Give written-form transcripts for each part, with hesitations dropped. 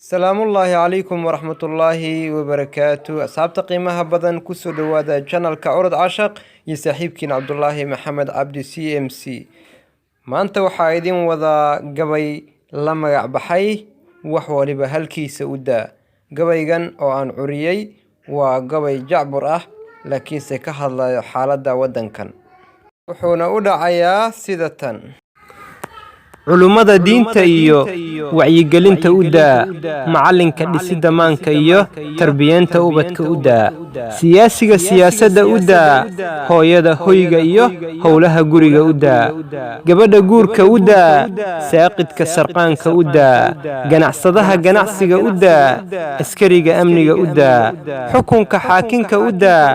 السلام الله عليكم ورحمة الله وبركاته. أصحاب قيمها بدن كسو دوادا channel كعرض عشق يسحيبكين عبد الله محمد عبد CMC. ما أنت وحايدين وذا قبي لما يعبحي وحوالي بهالكي سودا قبي جن أو عن عريي وقبي جعبر لكن سكهل حالة دا ودن كان وحونا أدعيا سيدة علومada diinta iyo wacyigelinta u daa macalinka dhisidda maanka iyo tarbiyanta ubadka u daa siyaasiga siyaasadda u daa hooyada hoyga iyo howlaha guriga u daa gabadha guurka u daa saaqidka sarqaanka u daa ganacsadaha ganacsiga u daa askariga amniga u daa xukunka xaakinka u daa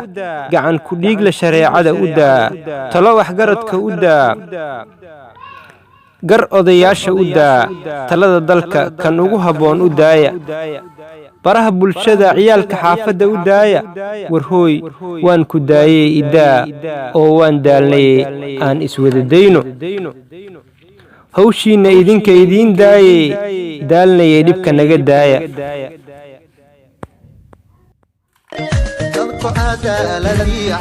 gacan ku dhiigla shareecada u daa talo waxgaradka u daa gar odayaasha u daa talada dalka kan ugu haboon u daaya baraha bulshada ciyaalka xaafadda u daaya warhooy waan ku daayay idaa oo waan daalnay aan iswadadayno hawshiina idinka idiin daayay daalnay dhibka naga daaya dadku aad la liica